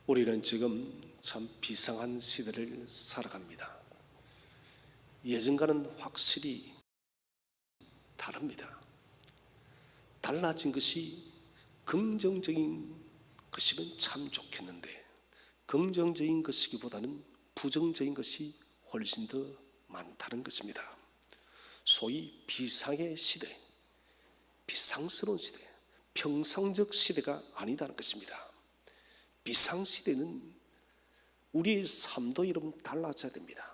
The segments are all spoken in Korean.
우리는 지금 참 비상한 시대를 살아갑니다. 예전과는 확실히 다릅니다. 달라진 것이 긍정적인 것이면 참 좋겠는데, 긍정적인 것이기보다는 부정적인 것이 훨씬 더 많다는 것입니다. 소위 비상의 시대, 비상스러운 시대, 평상적 시대가 아니다는 것입니다. 비상시대는 우리의 삶도 여러분 달라져야 됩니다.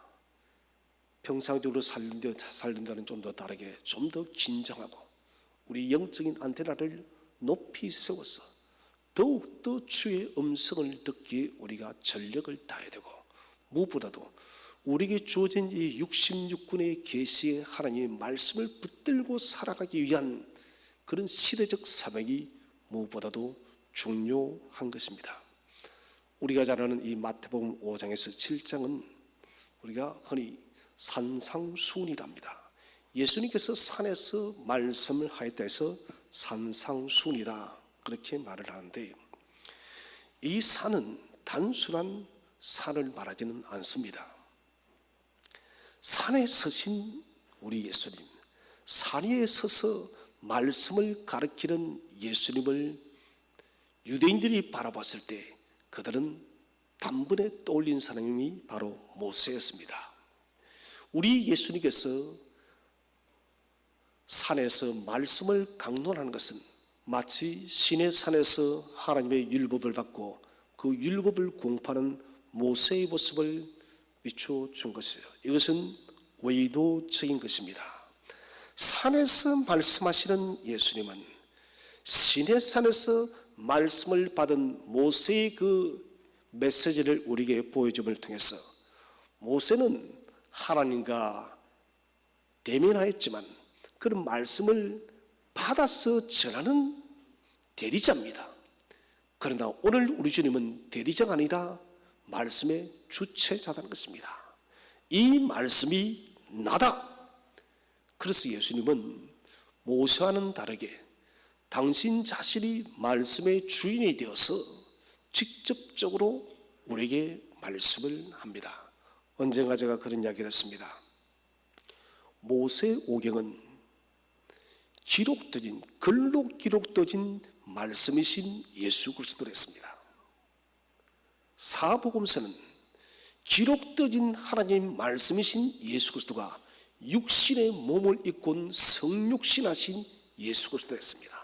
평상적으로 살린다는 좀 더 다르게, 좀 더 긴장하고 우리 영적인 안테나를 높이 세워서 더욱더 주의 음성을 듣기에 우리가 전력을 다해야 되고, 무엇보다도 우리에게 주어진 이 66군의 계시의 하나님의 말씀을 붙들고 살아가기 위한 그런 시대적 사명이 무엇보다도 중요한 것입니다. 우리가 잘 아는 이 마태복음 5장에서 7장은 우리가 흔히 산상수훈이랍니다. 예수님께서 산에서 말씀을 하였다 해서 산상수훈이다 그렇게 말을 하는데, 이 산은 단순한 산을 말하지는 않습니다. 산에 서신 우리 예수님, 산 위에 서서 말씀을 가르치는 예수님을 유대인들이 바라봤을 때 그들은 단번에 떠올린 사람이 바로 모세였습니다. 우리 예수님께서 산에서 말씀을 강론하는 것은 마치 시내 산에서 하나님의 율법을 받고 그 율법을 공부하는 모세의 모습을 비춰준 것이에요. 이것은 의도적인 것입니다. 산에서 말씀하시는 예수님은 시내산에서 말씀을 받은 모세의 그 메시지를 우리에게 보여줌을 통해서, 모세는 하나님과 대면하였지만 그런 말씀을 받아서 전하는 대리자입니다. 그러나 오늘 우리 주님은 대리자가 아니라 말씀의 주체자라는 것입니다. 이 말씀이 나다. 그래서 예수님은 모세와는 다르게 당신 자신이 말씀의 주인이 되어서 직접적으로 우리에게 말씀을 합니다. 언젠가 제가 그런 이야기를 했습니다. 모세 오경은 기록되진, 글로 기록되진 말씀이신 예수 그리스도를 했습니다. 사복음서는 기록되진 하나님 말씀이신 예수 그리스도가 육신의 몸을 입고 온 성육신하신 예수 그리스도를 했습니다.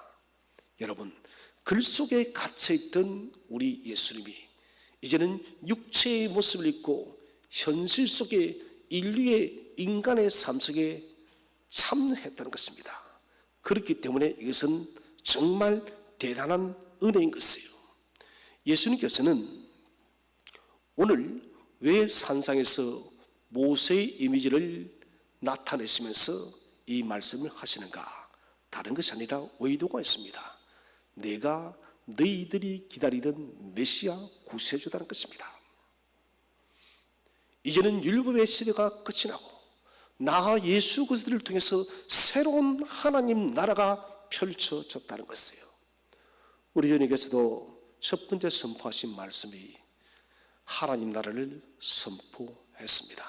여러분, 글 속에 갇혀있던 우리 예수님이 이제는 육체의 모습을 입고 현실 속에 인류의 인간의 삶 속에 참여했다는 것입니다. 그렇기 때문에 이것은 정말 대단한 은혜인 것이에요. 예수님께서는 오늘 왜 산상에서 모세의 이미지를 나타내시면서 이 말씀을 하시는가? 다른 것이 아니라 의도가 있습니다. 내가 너희들이 기다리던 메시아 구세주라는 것입니다. 이제는 율법의 시대가 끝이 나고 나 예수 그리스도를 통해서 새로운 하나님 나라가 펼쳐졌다는 것이에요. 우리 주님께서도 첫 번째 선포하신 말씀이 하나님 나라를 선포했습니다.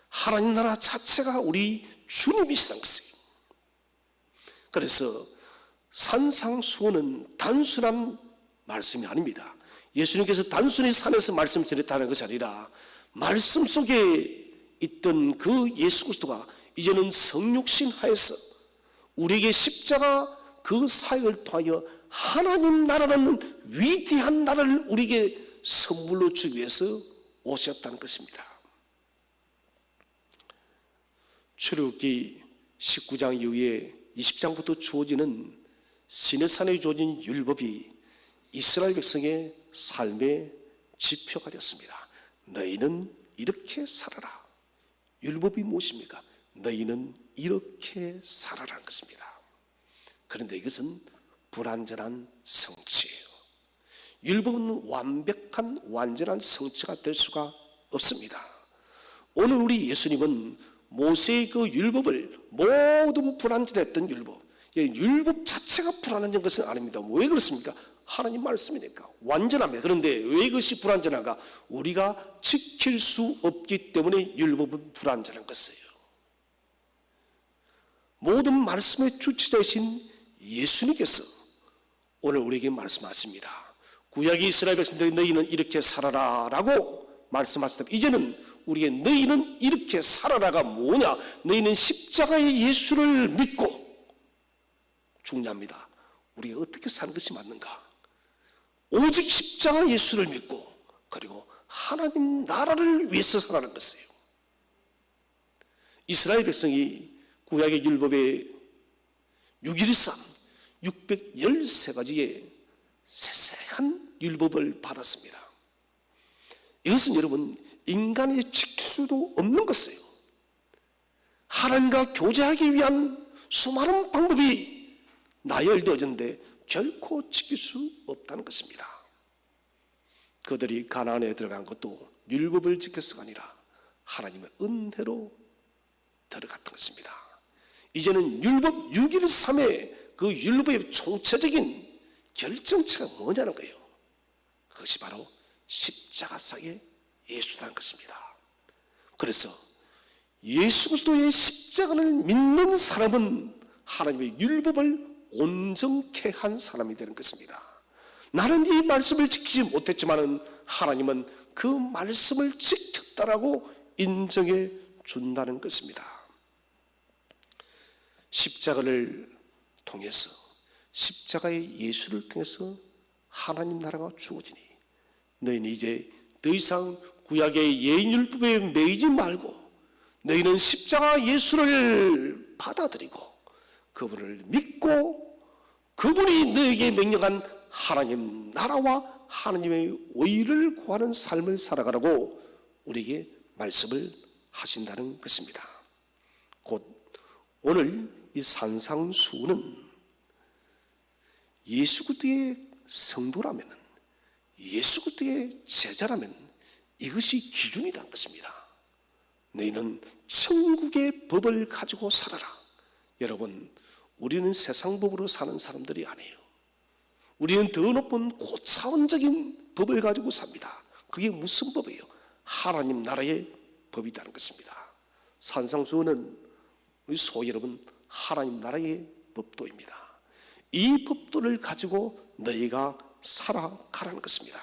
하나님 나라 자체가 우리 주님이시라는 것이에요. 그래서 산상수훈은 단순한 말씀이 아닙니다. 예수님께서 단순히 산에서 말씀을 전했다는 것이 아니라 말씀 속에 있던 그 예수 그리스도가 이제는 성육신 하에서 우리에게 십자가 그 사역을 통하여 하나님 나라라는 위대한 나라를 우리에게 선물로 주기 위해서 오셨다는 것입니다. 출애굽기 19장 이후에 20장부터 주어지는 시내산에 주어진 율법이 이스라엘 백성의 삶의 지표가 되었습니다. 너희는 이렇게 살아라. 율법이 무엇입니까? 너희는 이렇게 살아라는 것입니다. 그런데 이것은 불완전한 성취예요. 율법은 완벽한 완전한 성취가 될 수가 없습니다. 오늘 우리 예수님은 모세의 그 율법을, 모든 불완전했던 율법, 율법 자체가 불완전한 것은 아닙니다. 왜 그렇습니까? 하나님 말씀이니까 완전합니다. 그런데 왜 이것이 불완전한가? 우리가 지킬 수 없기 때문에 율법은 불완전한 것이에요. 모든 말씀의 주체자이신 예수님께서 오늘 우리에게 말씀하십니다. 구약의 이스라엘 백성들이 너희는 이렇게 살아라 라고 말씀하시다. 이제는 우리의 너희는 이렇게 살아라가 뭐냐? 너희는 십자가의 예수를 믿고 중요합니다. 우리가 어떻게 사는 것이 맞는가? 오직 십자가 예수를 믿고 그리고 하나님 나라를 위해서 살아가는 것이에요. 이스라엘 백성이 구약의 율법의 613, 613가지의 세세한 율법을 받았습니다. 이것은 여러분 인간이 지킬 수도 없는 것이에요. 하나님과 교제하기 위한 수많은 방법이 나열되어졌는데 결코 지킬 수 없다는 것입니다. 그들이 가나안에 들어간 것도 율법을 지켜서가 아니라 하나님의 은혜로 들어갔던 것입니다. 이제는 율법 613의 그 율법의 총체적인 결정체가 뭐냐는 거예요. 그것이 바로 십자가상의 예수라는 것입니다. 그래서 예수 그리스도의 십자가를 믿는 사람은 하나님의 율법을 온전케 한 사람이 되는 것입니다. 나는 이 말씀을 지키지 못했지만 하나님은 그 말씀을 지켰다라고 인정해 준다는 것입니다. 십자가를 통해서 십자가의 예수를 통해서 하나님 나라가 주어지니 너희는 이제 더 이상 구약의 예인율법에 매이지 말고 너희는 십자가 예수를 받아들이고 그분을 믿고 그분이 너에게 명령한 하나님 나라와 하나님의 의를 구하는 삶을 살아가라고 우리에게 말씀을 하신다는 것입니다. 곧 오늘 이 산상수훈은 예수 그리스도의 성도라면, 예수 그리스도의 제자라면 이것이 기준이라는 것입니다. 너희는 천국의 법을 가지고 살아라. 여러분, 우리는 세상 법으로 사는 사람들이 아니에요. 우리는 더 높은 고차원적인 법을 가지고 삽니다. 그게 무슨 법이에요? 하나님 나라의 법이라는 것입니다. 산상수훈은 우리 소 여러분 하나님 나라의 법도입니다. 이 법도를 가지고 너희가 살아가라는 것입니다.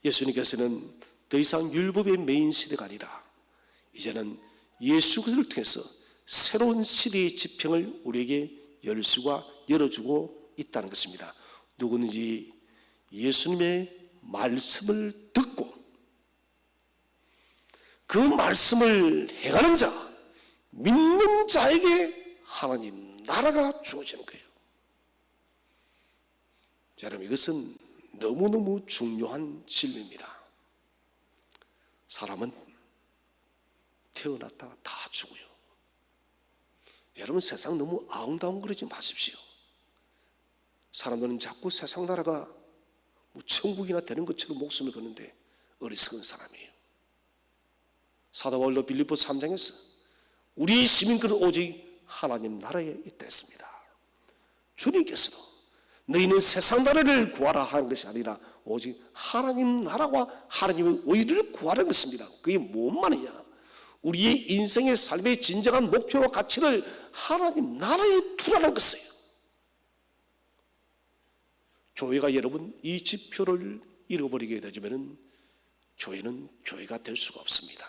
예수님께서는 더 이상 율법의 메인 시대가 아니라 이제는 예수 그리스도를 통해서 새로운 시대의 지평을 우리에게 열어주고 있다는 것입니다. 누구든지 예수님의 말씀을 듣고 그 말씀을 행하는 자, 믿는 자에게 하나님 나라가 주어지는 거예요. 자, 여러분 이것은 너무너무 중요한 진리입니다. 사람은 태어났다가 다 죽어요. 여러분 세상 너무 아웅다웅거리지 마십시오. 사람들은 자꾸 세상 나라가 뭐 천국이나 되는 것처럼 목숨을 거는데 어리석은 사람이에요. 사도 바울도 빌립보 3장에서 우리의 시민권은 오직 하나님 나라에 있다 했습니다. 주님께서도 너희는 세상 나라를 구하라 하는 것이 아니라 오직 하나님 나라와 하나님의 의를 구하라는 것입니다. 그게 뭔 말이냐? 우리의 인생의 삶의 진정한 목표와 가치를 하나님 나라에 두라는 것이에요. 교회가 여러분 이 지표를 잃어버리게 되면 교회는 교회가 될 수가 없습니다.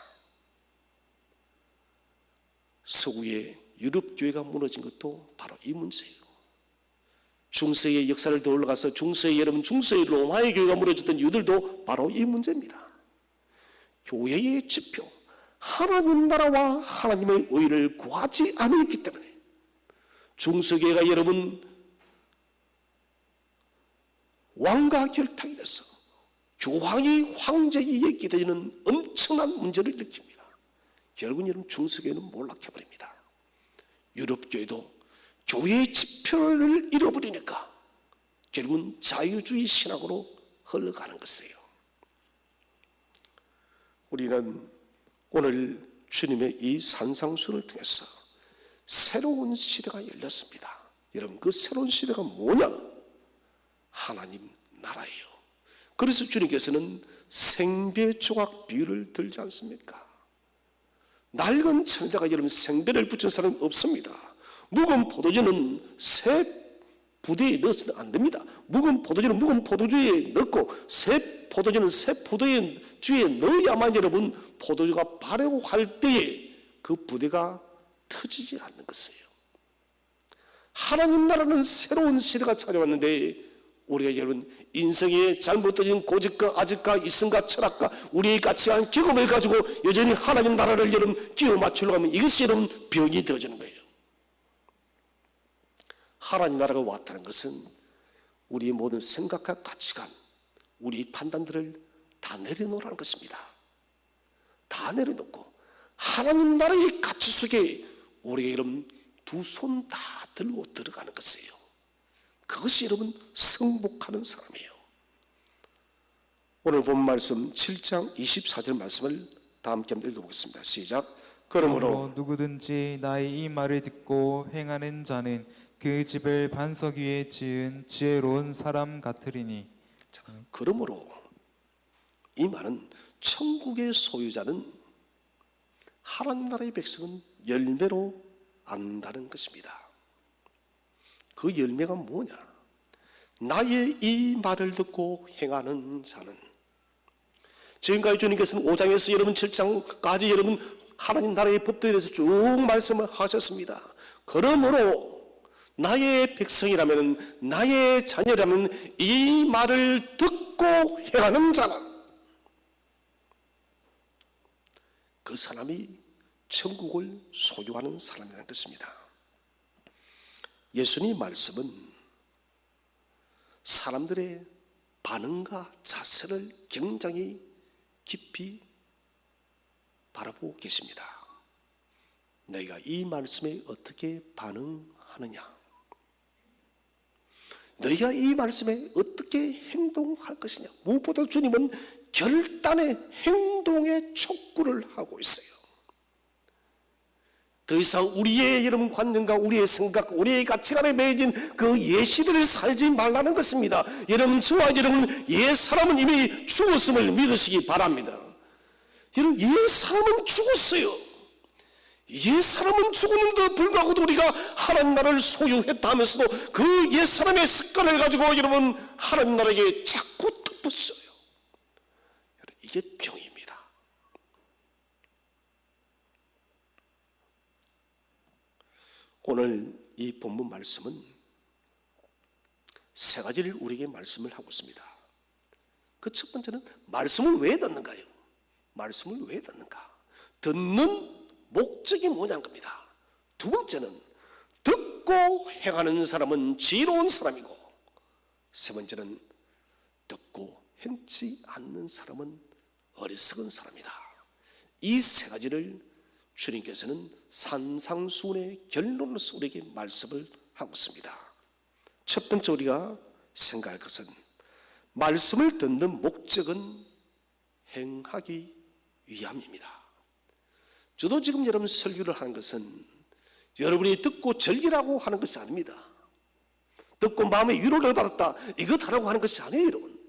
서구의 유럽 교회가 무너진 것도 바로 이 문제예요. 중세의 역사를 더 올라가서 중세의 로마의 교회가 무너졌던 이유들도 바로 이 문제입니다. 교회의 지표, 하나님 나라와 하나님의 의를 구하지 않았기 때문에 중세교회가 여러분 왕과 결탁이 돼서 교황이 황제에게 기대지는 엄청난 문제를 일으킵니다. 결국은 여러분 중세교회는 몰락해버립니다. 유럽교회도 교회의 지표를 잃어버리니까 결국은 자유주의 신학으로 흘러가는 것이에요. 우리는 오늘 주님의 이 산상수훈을 통해서 새로운 시대가 열렸습니다. 여러분, 그 새로운 시대가 뭐냐? 하나님 나라예요. 그래서 주님께서는 생배 조각 비유를 들지 않습니까? 낡은 청자가 여러분 생배를 붙인 사람은 없습니다. 묵은 포도주는 새 부대에 넣어서는 안 됩니다. 묵은 포도주는 묵은 포도주에 넣고 새 포도주는 새 포도주에 넣어야만 여러분 포도주가 발효할 때에 그 부대가 터지지 않는 것이에요. 하나님 나라는 새로운 시대가 찾아왔는데 우리가 여러분 인생의 잘못된 고집과 아집과 이성과 철학과 우리의 가치한 경험을 가지고 여전히 하나님 나라를 여러분 끼워 맞추려고 하면 이것이 여러분 병이 되어지는 거예요. 하나님 나라가 왔다는 것은 우리의 모든 생각과 가치관, 우리의 판단들을 다 내려놓으라는 것입니다. 다 내려놓고 하나님 나라의 가치 속에 우리가 여러분 두 손 다 들고 들어가는 것이에요. 그것이 여러분 승복하는 사람이에요. 오늘 본 말씀 7장 24절 말씀을 다 함께 한번 읽어보겠습니다. 시작. 그러므로 누구든지 나의 이 말을 듣고 행하는 자는 그 집을 반석 위에 지은 지혜로운 사람 같으리니. 그러므로 이 말은 천국의 소유자는 하나님 나라의 백성은 열매로 안다는 것입니다. 그 열매가 뭐냐? 나의 이 말을 듣고 행하는 자는. 지금까지 주님께서는 5장에서 여러분 7장까지 여러분 하나님 나라의 법도에 대해서 쭉 말씀을 하셨습니다. 그러므로 나의 백성이라면, 나의 자녀라면 이 말을 듣고 행하는 자는 그 사람이 천국을 소유하는 사람이라는 것입니다. 예수님 말씀은 사람들의 반응과 자세를 굉장히 깊이 바라보고 계십니다. 너희가 이 말씀에 어떻게 반응하느냐? 너희가 이 말씀에 어떻게 행동할 것이냐? 무엇보다 주님은 결단의 행동의 촉구를 하고 있어요. 더 이상 우리의 여러분 관념과 우리의 생각, 우리의 가치관에 매여진 그 예시들을 살지 말라는 것입니다. 여러분, 저와 여러분 옛 사람은 이미 죽었음을 믿으시기 바랍니다. 여러분, 옛 사람은 죽었어요. 옛 사람은 죽었는데도 불구하고 우리가 하나님 나라를 소유했다 하면서도 그 옛 사람의 습관을 가지고 여러분 하나님 나라에게 자꾸 덮었어요. 이게 병입니다. 오늘 이 본문 말씀은 세 가지를 우리에게 말씀을 하고 있습니다. 그 첫 번째는 말씀을 왜 듣는가요? 말씀을 왜 듣는가? 듣는 목적이 뭐냐는 겁니다. 두 번째는 듣고 행하는 사람은 지혜로운 사람이고, 세 번째는 듣고 행치 않는 사람은 어리석은 사람이다. 이 세 가지를 주님께서는 산상수훈의 결론으로서 우리에게 말씀을 하고 있습니다. 첫 번째 우리가 생각할 것은 말씀을 듣는 목적은 행하기 위함입니다. 저도 지금 여러분 설교를 하는 것은 여러분이 듣고 즐기라고 하는 것이 아닙니다. 듣고 마음의 위로를 받았다 이것 하라고 하는 것이 아니에요. 여러분,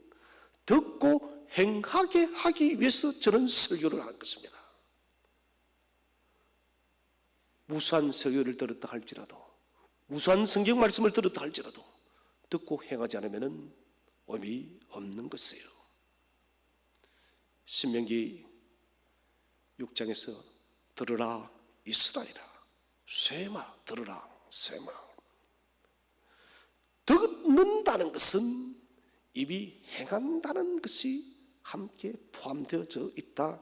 듣고 행하게 하기 위해서 저는 설교를 하는 것입니다. 무수한 설교를 들었다 할지라도, 무수한 성경 말씀을 들었다 할지라도 듣고 행하지 않으면 의미 없는 것이에요. 신명기 6장에서 들으라 이스라엘아, 쇠마 들으라 쇠마. 듣는다는 것은 입이 행한다는 것이 함께 포함되어져 있다.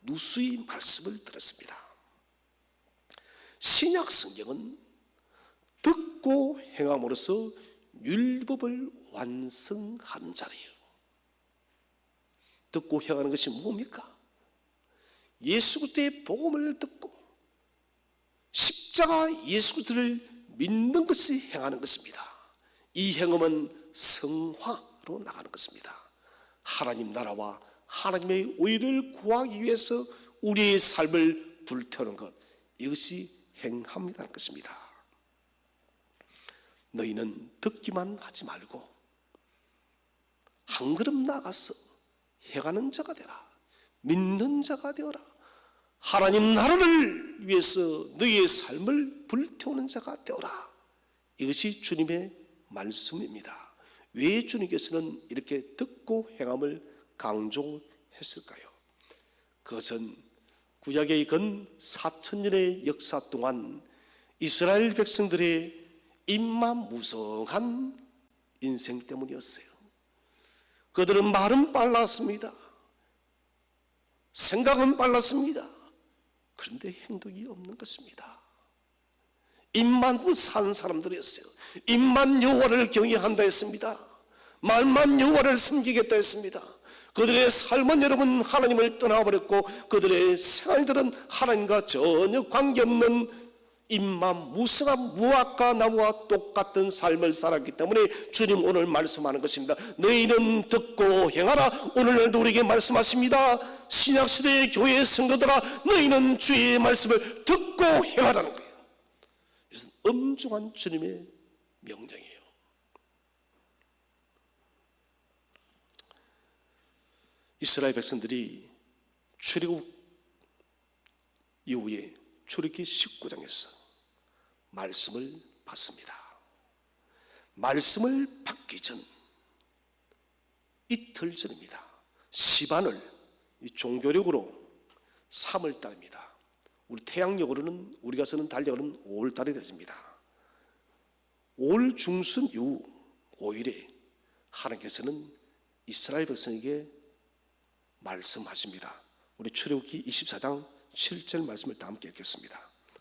누수의 말씀을 들었습니다. 신약 성경은 듣고 행함으로써 율법을 완성하는 자리예요. 듣고 행하는 것이 뭡니까? 예수 그리스도의 복음을 듣고 십자가 예수 그리스도를 믿는 것이 행하는 것입니다. 이 행함은 성화로 나가는 것입니다. 하나님 나라와 하나님의 의를 구하기 위해서 우리의 삶을 불태우는 것, 이것이 행합니다는 것입니다. 너희는 듣기만 하지 말고 한 걸음 나가서 행하는 자가 되라. 믿는 자가 되어라. 하나님 나라를 위해서 너희의 삶을 불태우는 자가 되어라. 이것이 주님의 말씀입니다. 왜 주님께서는 이렇게 듣고 행함을 강조했을까요? 그것은 구약의 근 4,000년의 역사 동안 이스라엘 백성들의 임마무성한 인생 때문이었어요. 그들은 말은 빨랐습니다. 생각은 빨랐습니다. 그런데 행동이 없는 것입니다. 입만 산 사람들이었어요. 입만 여호와를 경외한다 했습니다. 말만 여호와를 섬기겠다 했습니다. 그들의 삶은 여러분 하나님을 떠나버렸고 그들의 생활들은 하나님과 전혀 관계없는 입만 무성한 무화과 나무와 똑같은 삶을 살았기 때문에 주님 오늘 말씀하는 것입니다. 너희는 듣고 행하라. 오늘날도 우리에게 말씀하십니다. 신약시대의 교회의 성도들아, 너희는 주의 말씀을 듣고 행하라는 거예요. 이것은 엄중한 주님의 명령이에요. 이스라엘 백성들이 출애굽 이후에 출애굽기 19장에서 말씀을 받습니다. 말씀을 받기 전 이틀 전입니다. 시반을 종교력으로 3월달입니다. 우리 태양력으로는 우리가 쓰는 달력으로는 5월달이 되집니다. 5월 중순 이후 5일에 하나님께서는 이스라엘 백성에게 말씀하십니다. 우리 출애굽기 24장 7절 말씀을 다 함께 읽겠습니다.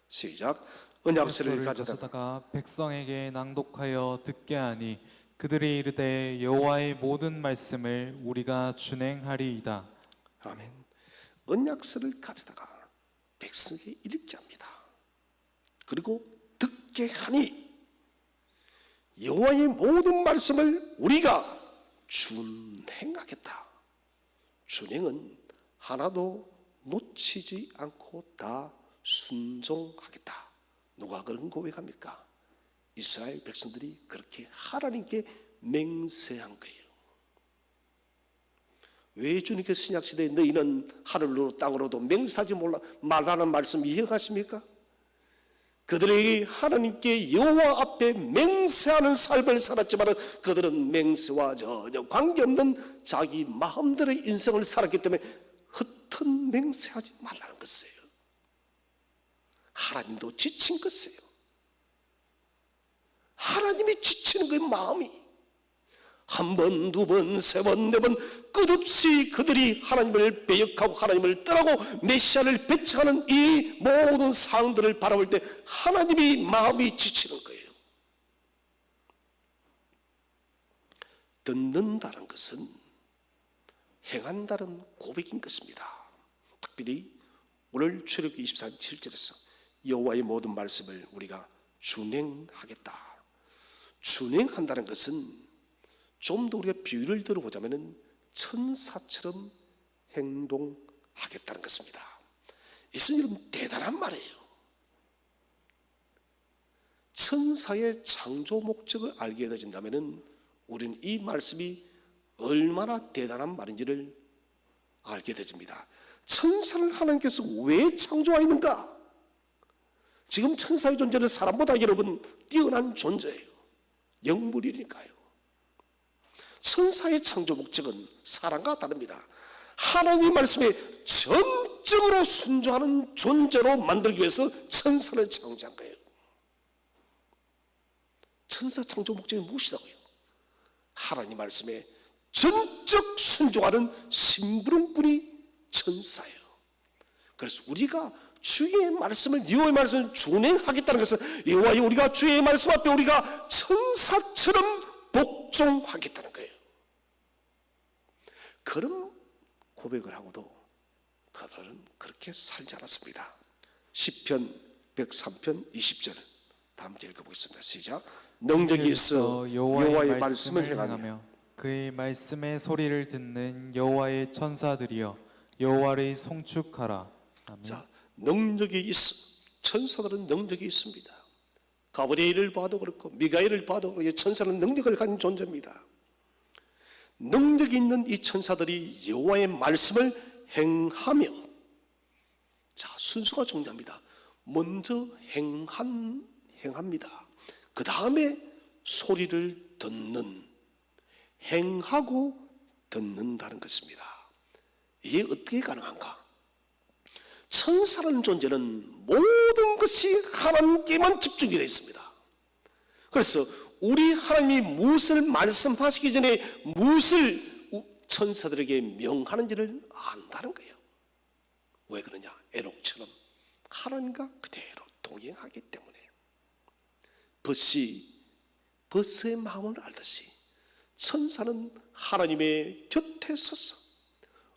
시작. 언약서를 가져다가 백성에게 낭독하여 듣게 하니 그들이 이르되 여호와의 모든 말씀을 우리가 준행하리이다. 아멘. 언약서를 가져다가 백성에게 읽게 합니다. 그리고 듣게 하니 여호와의 모든 말씀을 우리가 준행하겠다. 준행은 하나도 놓치지 않고 다 순종하겠다. 누가 그런 고백합니까? 이스라엘 백성들이 그렇게 하나님께 맹세한 거예요. 왜 주님께서 신약시대에 너희는 하늘로 땅으로도 맹세하지 말라는 말씀 이해하십니까? 그들이 하나님께 여호와 앞에 맹세하는 삶을 살았지만 그들은 맹세와 전혀 관계없는 자기 마음대로의 인생을 살았기 때문에 흩은 맹세하지 말라는 것이에요. 하나님도 지친 것이에요. 하나님이 지치는 그 마음이 한 번, 두 번, 세 번, 네 번 끝없이 그들이 하나님을 배역하고 하나님을 떠나고 메시아를 배척하는 이 모든 상황들을 바라볼 때 하나님이 마음이 지치는 거예요. 듣는다는 것은 행한다는 고백인 것입니다. 특별히 오늘 출애굽기 24장 7절에서 여호와의 모든 말씀을 우리가 준행하겠다. 준행한다는 것은 좀 더 우리가 비유를 들어보자면 천사처럼 행동하겠다는 것입니다. 이것은 여러분 대단한 말이에요. 천사의 창조 목적을 알게 되진다면 우리는 이 말씀이 얼마나 대단한 말인지를 알게 되집니다. 천사를 하나님께서 왜 창조하였는가? 지금 천사의 존재는 사람보다 여러분 뛰어난 존재예요. 영물이니까요. 천사의 창조 목적은 사람과 다릅니다. 하나님 말씀에 전적으로 순종하는 존재로 만들기 위해서 천사를 창조한 거예요. 천사 창조 목적이 무엇이라고요? 하나님 말씀에 전적 순종하는 심부름꾼이 천사예요. 그래서 우리가 주의 말씀을 여호와의 말씀을 준행하겠다는 것은 여호와의 우리가 주의 말씀 앞에 우리가 천사처럼 복종하겠다는 거예요. 그런 고백을 하고도 그들은 그렇게 살지 않았습니다. 시편 103편 20절 다 함께 읽어보겠습니다. 시작. 능력이 있어 여호와의 말씀을 행하며 그의 말씀의 소리를 듣는 여호와의 천사들이여 여호와를 송축하라. 아멘. 자, 능력이 있어 천사들은 능력이 있습니다. 가브리엘을 봐도 그렇고 미가엘을 봐도 그렇고 천사는 능력을 가진 존재입니다. 능력이 있는 이 천사들이 여호와의 말씀을 행하며, 자, 순서가 중요합니다. 먼저 행합니다. 그 다음에 소리를 듣는, 행하고 듣는다는 것입니다. 이게 어떻게 가능한가? 천사라는 존재는 모든 것이 하나님께만 집중이 되어 있습니다. 그래서 우리 하나님이 무엇을 말씀하시기 전에 무엇을 천사들에게 명하는지를 안다는 거예요. 왜 그러냐? 에녹처럼 하나님과 그대로 동행하기 때문에. 버스의 마음을 알듯이 천사는 하나님의 곁에 서서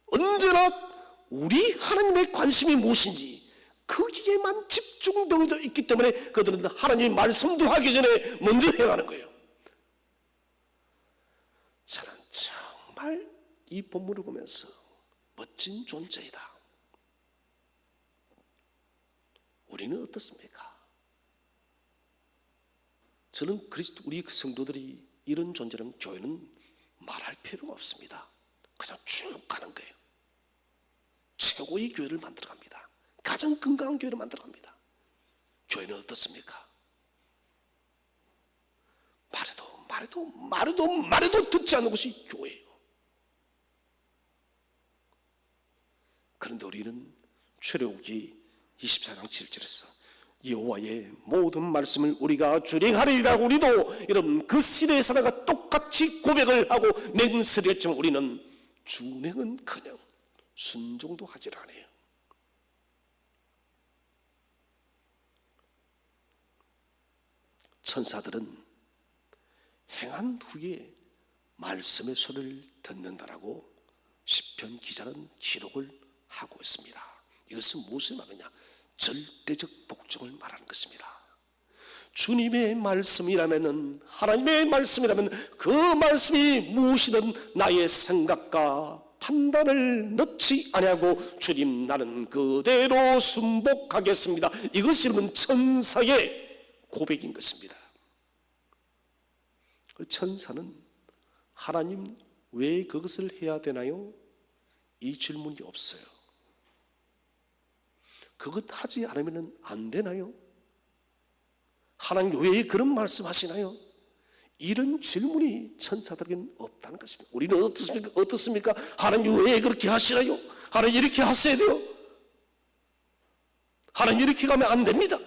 언제나 우리 하나님의 관심이 무엇인지 거기에만 집중되어 있기 때문에 그들은 하나님의 말씀도 하기 전에 먼저 행하는 거예요. 저는 정말 이 본문을 보면서 멋진 존재이다. 우리는 어떻습니까? 저는 우리 성도들이 이런 존재라면 교회는 말할 필요가 없습니다. 그냥 쭉 가는 거예요. 최고의 교회를 만들어갑니다. 가장 건강한 교회를 만들어갑니다. 교회는 어떻습니까? 말해도 듣지 않는 것이 교회예요. 그런데 우리는 출애굽기 24장 7절에서 여호와의 모든 말씀을 우리가 준행하리라. 우리도 여러분 그 시대의 사람과 똑같이 고백을 하고 맹세를 했지만 우리는 준행은커녕 순종도 하질 않아요. 천사들은 행한 후에 말씀의 소리를 듣는다라고 시편 기자는 기록을 하고 있습니다. 이것은 무엇을 말하느냐? 절대적 복종을 말하는 것입니다. 주님의 말씀이라면, 하나님의 말씀이라면 그 말씀이 무엇이든 나의 생각과 판단을 넣지 아니하고 주님 나는 그대로 순복하겠습니다. 이것이 여러분 천사의 고백인 것입니다. 천사는 하나님 왜 그것을 해야 되나요? 이 질문이 없어요. 그것 하지 않으면 안 되나요? 하나님 왜 그런 말씀 하시나요? 이런 질문이 천사들에게는 없다는 것입니다. 우리는 어떻습니까? 하나님 왜 그렇게 하시나요? 하나님 이렇게 하셔야 돼요? 하나님 이렇게 가면 안 됩니다.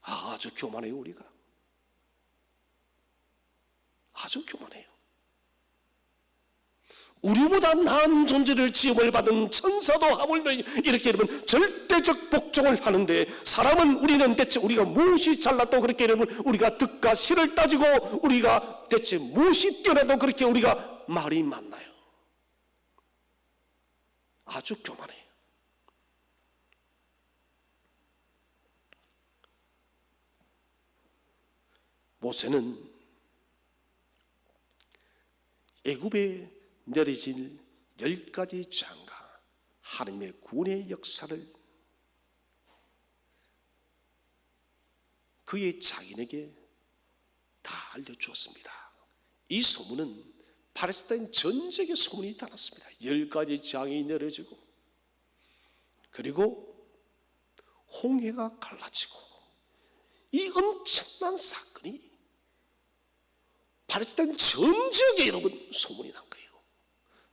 아주 교만해요. 우리가 아주 교만해요. 우리보다 나은 존재를 지음을 받은 천사도 하물며 이렇게 여러분 절대적 복종을 하는데, 사람은 우리는 대체 우리가 무엇이 잘났다고 그렇게 여러분 우리가 득과 실을 따지고 우리가 대체 무엇이 뛰어나도 그렇게 우리가 말이 많나요? 아주 교만해요. 모세는 애굽에 내려질 10가지 재앙과 하나님의 구원의 역사를 그의 자기에게 다 알려주었습니다. 이 소문은 팔레스타인 전 지역에 소문이 달았습니다. 10가지 재앙이 내려지고, 그리고 홍해가 갈라지고, 이 엄청난 사건이 팔레스타인 전 지역에 여러분 소문이 난 거예요.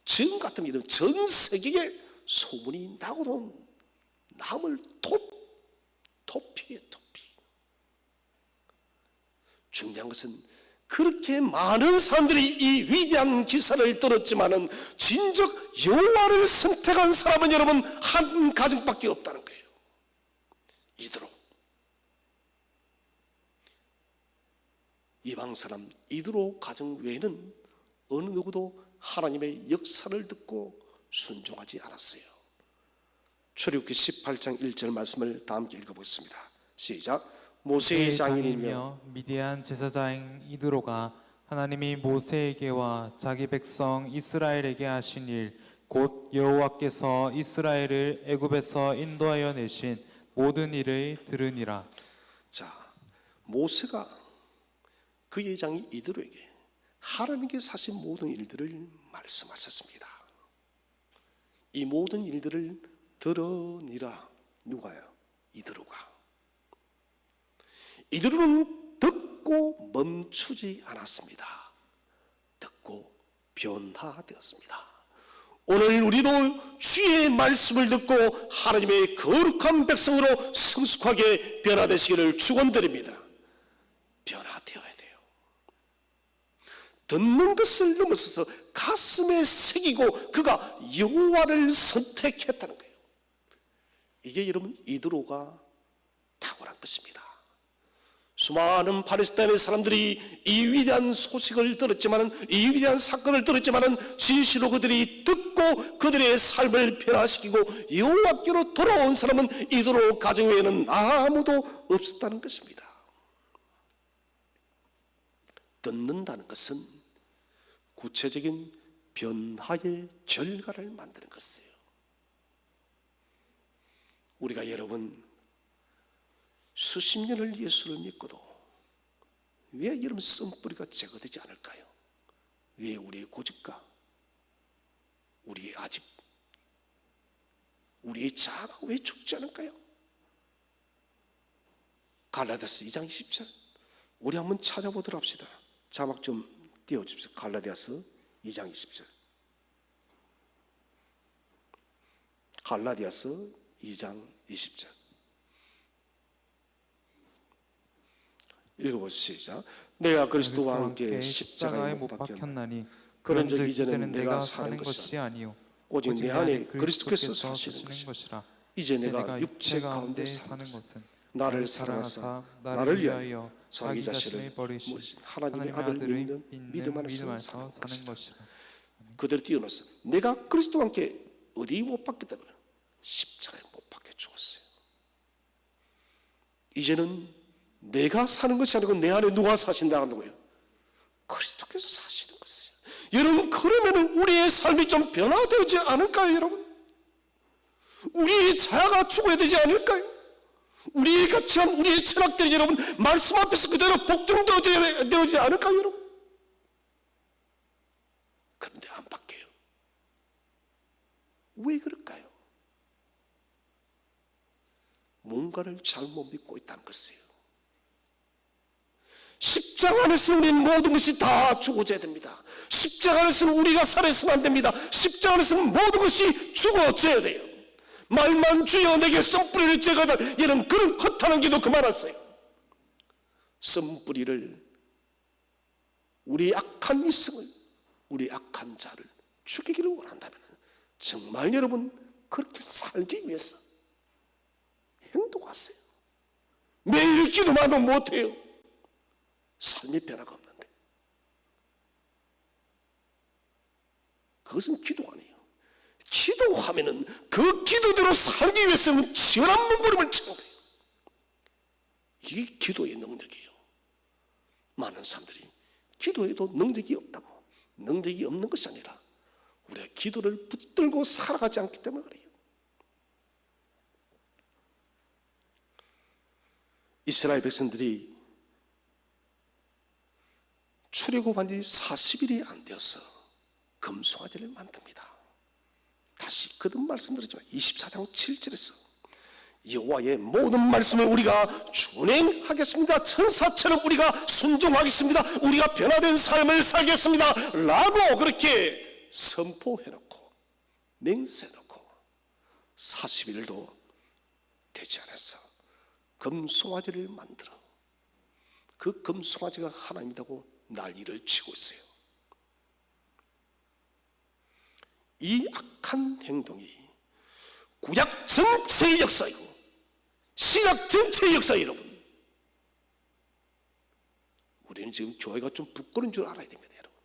지금 같으면 이런 전 세계에 소문이 나고도 남을 토픽이에요. 토픽. 중요한 것은 그렇게 많은 사람들이 이 위대한 기사를 들었지만은 진정 여호와를 선택한 사람은 여러분 한 가정밖에 없다는 거예요. 이드로. 이방 사람 이드로 가정 외에는 어느 누구도 하나님의 역사를 듣고 순종하지 않았어요. 출애굽기 18장 1절 말씀을 다 함께 읽어보겠습니다. 시작. 모세의 장인이며 미디안 제사장인 이드로가 하나님이 모세에게와 자기 백성 이스라엘에게 하신 일, 곧 여호와께서 이스라엘을 애굽에서 인도하여 내신 모든 일을 들으니라. 자, 모세가 그 예장이 이들에게 하나님께서 하신 모든 일들을 말씀하셨습니다. 이 모든 일들을 들으니라. 누가요? 이드로가. 이드로는 듣고 멈추지 않았습니다. 듣고 변화되었습니다. 오늘 우리도 주의 말씀을 듣고 하나님의 거룩한 백성으로 성숙하게 변화되시기를 축원드립니다. 변화되어야 돼요. 듣는 것을 넘어서서 가슴에 새기고 그가 여호와를 선택했다는 거예요. 이게 여러분 이드로가 탁월한 것입니다. 수많은 팔레스타인의 사람들이 이 위대한 소식을 들었지만은, 이 위대한 사건을 들었지만은 진실로 그들이 듣고 그들의 삶을 변화시키고 여호와께로 돌아온 사람은 이드로 가정 외에는 아무도 없었다는 것입니다. 듣는다는 것은 구체적인 변화의 결과를 만드는 것이에요. 우리가 여러분 수십 년을 예수를 믿고도 왜 여러분 쓴뿌리가 제거되지 않을까요? 왜 우리의 고집과 우리의 아집, 우리의 자아가 왜 죽지 않을까요? 갈라디아서 2장 20절 우리 한번 찾아보도록 합시다. 자막 좀 띄워주십시오. 갈라디아서 2장 20절. 갈라디아서 2장 20절. 읽어보시죠. 시작. 내가 그리스도와 함께 십자가에 못 박혔나니 그런즉 이제는 내가 사는 것이 아니요 오직 내 안에 그리스도께서 사시는 것이라. 이제 내가 육체 가운데 사는 것은 나를 사랑하사 나를 위하여 자기 자신을 버리신 하나님의 아들을 믿는 믿음 안에서 사는 것이라. 그대로 띄워놓았어. 내가 그리스도와 함께 어디 못 박혔다고요? 십자가에 못 박혀 죽었어요. 이제는 내가 사는 것이 아니고 내 안에 누가 사신다는 거예요? 그리스도께서 사시는 것이에요. 여러분, 그러면 우리의 삶이 좀 변화되지 않을까요, 여러분? 우리의 자아가 죽어야 되지 않을까요? 우리의 가치관, 우리의 철학들이 여러분 말씀 앞에서 그대로 복종되어지 않을까요, 여러분? 그런데 안 바뀌어요. 왜 그럴까요? 뭔가를 잘못 믿고 있다는 것이에요. 십자가 안에서 우리는 모든 것이 다 죽어져야 됩니다. 십자가 안에서는 우리가 살아있으면 안 됩니다. 십자가 안에서는 모든 것이 죽어져야 돼요. 말만 주여 내게 썸뿌리를 제거하라, 이런 그런 허탄한 기도 그만하세요. 썸뿌리를, 우리 악한 이성을, 우리 악한 자를 죽이기를 원한다면 정말 여러분 그렇게 살기 위해서 행동하세요. 매일 기도만 하면 못해요. 삶의 변화가 없는데. 그것은 기도가 아니에요. 기도하면은 그 기도대로 살기 위해서는 치열한 몸부림을 치는 거예요. 이게 기도의 능력이에요. 많은 사람들이 기도에도 능력이 없다고, 능력이 없는 것이 아니라 우리가 기도를 붙들고 살아가지 않기 때문에 그래요. 이스라엘 백성들이 출애굽한 지 40일이 안 되어서 금송아지를 만듭니다. 다시 거듭 말씀드리지만 24장 7절에서 여호와의 모든 말씀을 우리가 준행하겠습니다. 천사처럼 우리가 순종하겠습니다. 우리가 변화된 삶을 살겠습니다. 라고 그렇게 선포해놓고 맹세해놓고 40일도 되지 않아서 금송아지를 만들어 그 금송아지가 하나님이라고 난리를 치고 있어요. 이 악한 행동이 구약 전체의 역사이고 신약 전체의 역사예요, 여러분. 우리는 지금 교회가 좀 부끄러운 줄 알아야 됩니다, 여러분.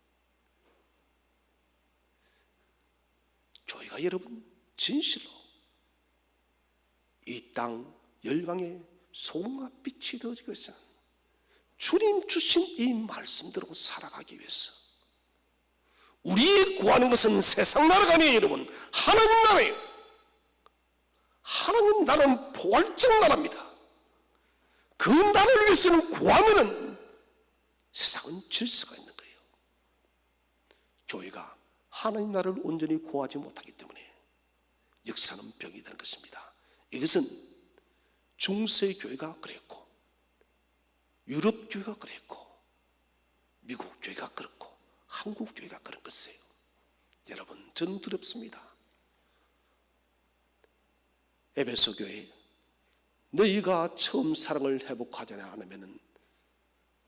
교회가 여러분 진실로 이 땅 열방의 소금과 빛이 되어지기 위해서 주님 주신 이 말씀대로 살아가기 위해서 우리 구하는 것은 세상 나라가 아니에요, 여러분. 하나님 나라예요. 하나님 나라는 포괄적 나라입니다. 그 나라를 위해서는 구하면은 세상은 질서가 있는 거예요. 교회가 하나님 나라를 온전히 구하지 못하기 때문에 역사는 병이 되는 것입니다. 이것은 중세 교회가 그랬고, 유럽 교회가 그랬고, 미국 교회가 그렇고, 한국 교회가 그런 것이에요. 여러분, 저는 두렵습니다. 에베소 교회, 너희가 처음 사랑을 회복하지 않으면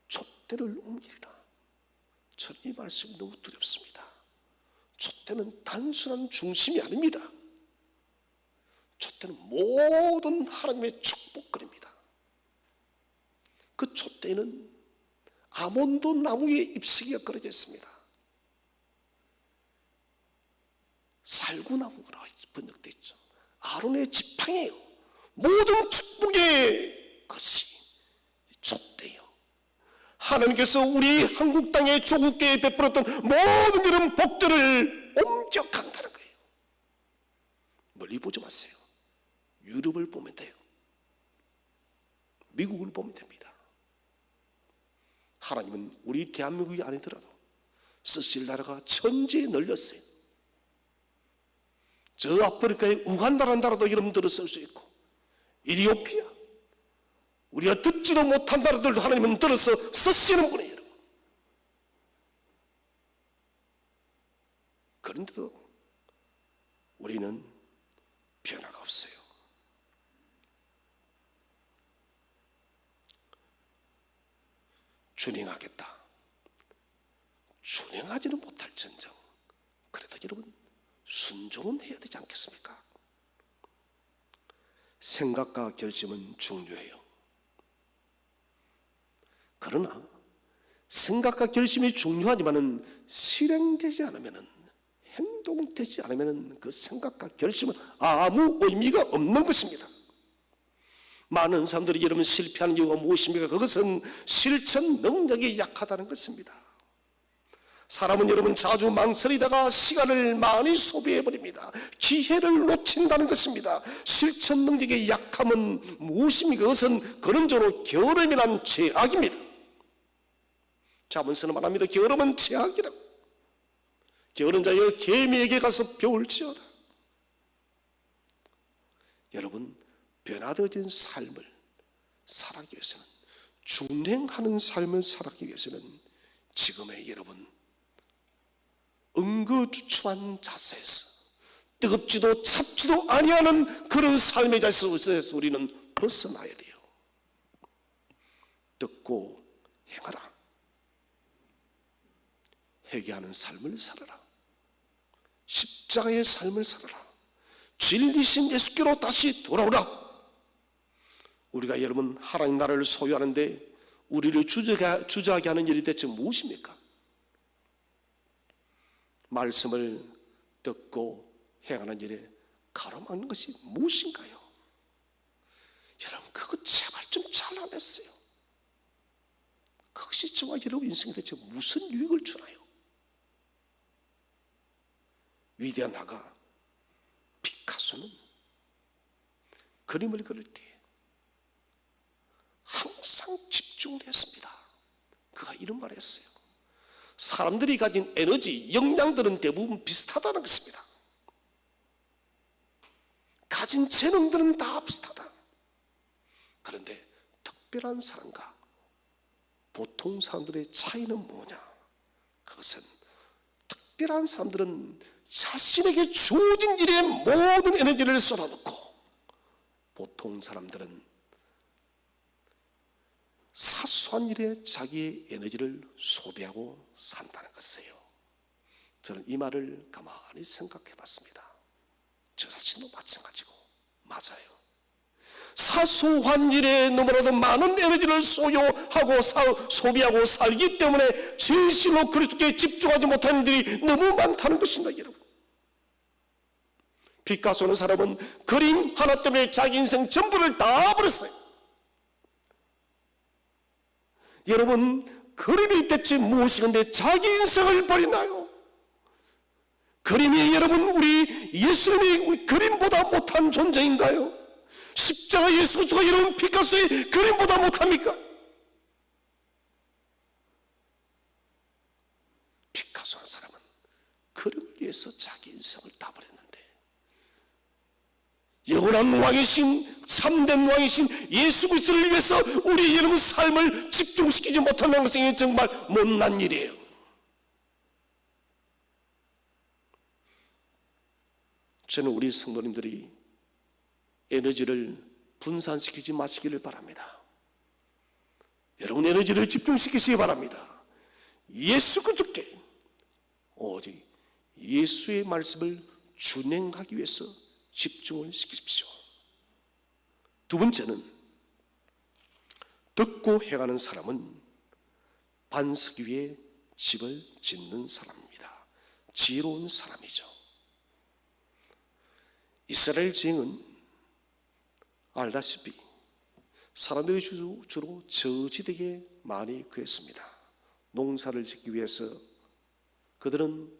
촛대를 옮기리라. 저는 이 말씀이 너무 두렵습니다. 촛대는 단순한 중심이 아닙니다. 촛대는 모든 하나님의 축복거리입니다. 그 촛대에는 아몬드 나무의 잎사귀가 걸어져 있습니다. 살구나무라 번역되어 있죠. 아론의 지팡이에요. 모든 축복의 것이 촛대예요. 하나님께서 우리 한국 땅에 조국교회에 베풀었던 모든 이런 복들을 옮겨 간다는 거예요. 멀리 보지 마세요. 유럽을 보면 돼요. 미국을 보면 됩니다. 하나님은 우리 대한민국이 아니더라도 쓰실 나라가 천지에 널렸어요. 저 아프리카의 우간다라는 나라도 여러분들은 쓸 수 있고, 이디오피아, 우리가 듣지도 못한 나라들도 하나님은 들어서 쓰시는 분이에요. 여러분. 그런데도 우리는 변화가 없어요. 준행하겠다. 준행하지는 못할 전정. 그래도 여러분 순종은 해야 되지 않겠습니까? 생각과 결심은 중요해요. 그러나 생각과 결심이 중요하지만은 실행되지 않으면은, 행동되지 않으면은 그 생각과 결심은 아무 의미가 없는 것입니다. 많은 사람들이 여러분 실패하는 이유가 무엇입니까? 그것은 실천 능력이 약하다는 것입니다. 사람은 여러분 자주 망설이다가 시간을 많이 소비해버립니다. 기회를 놓친다는 것입니다. 실천 능력의 약함은 무엇입니까? 그것은 근원적으로 게으름이란 죄악입니다. 자문서는 말합니다. 게으름은 죄악이라고. 게으른 자여 개미에게 가서 배울지어다. 여러분, 변화되어진 삶을 살아가기 위해서는, 준행하는 삶을 살아가기 위해서는 지금의 여러분 응거주춤한 자세에서, 뜨겁지도 찹지도 아니하는 그런 삶의 자세에서 우리는 벗어나야 돼요. 듣고 행하라. 회개하는 삶을 살아라. 십자가의 삶을 살아라. 진리신 예수께로 다시 돌아오라. 우리가 여러분 하나님 나라를 소유하는데 우리를 주저하게 하는 일이 대체 무엇입니까? 말씀을 듣고 행하는 일에 가로막는 것이 무엇인가요? 여러분 그거 제발 좀 잘라냈어요. 그것이 저와 여러분 인생에 대체 무슨 유익을 주나요? 위대한 화가 피카소는 그림을 그릴 때 항상 집중을 했습니다. 그가 이런 말을 했어요. 사람들이 가진 에너지, 역량들은 대부분 비슷하다는 것입니다. 가진 재능들은 다 비슷하다. 그런데 특별한 사람과 보통 사람들의 차이는 뭐냐? 그것은 특별한 사람들은 자신에게 주어진 일에 모든 에너지를 쏟아놓고, 보통 사람들은 사소한 일에 자기의 에너지를 소비하고 산다는 것이에요. 저는 이 말을 가만히 생각해 봤습니다. 저 자신도 마찬가지고 맞아요. 사소한 일에 너무나도 많은 에너지를 소요하고 소비하고 살기 때문에 진실로 그리스도께 집중하지 못하는 일이 너무 많다는 것입니다. 여러분, 피카소는 사람은 그림 하나 때문에 자기 인생 전부를 다 버렸어요. 여러분, 그림이 대체 무엇이건데 자기 인생을 버리나요? 그림이 여러분 우리 예수님이 우리 그림보다 못한 존재인가요? 십자가 예수 그리스도가 여러분 피카소의 그림보다 못합니까? 피카소라는 사람은 그림을 위해서 자기 인생을 다 버렸는데, 영원한 왕이신 참된 왕이신 예수 그리스도를 위해서 우리 여러분 삶을 집중시키지 못한다는 것은 정말 못난 일이에요. 저는 우리 성도님들이 에너지를 분산시키지 마시기를 바랍니다. 여러분 에너지를 집중시키시기 바랍니다. 예수 그리스도께 오직 예수의 말씀을 준행하기 위해서 집중을 시키십시오. 두 번째는, 듣고 행하는 사람은 반석 위에 집을 짓는 사람입니다. 지혜로운 사람이죠. 이스라엘 지형은 알다시피 사람들이 주로 저지대에 많이 거했습니다. 농사를 짓기 위해서 그들은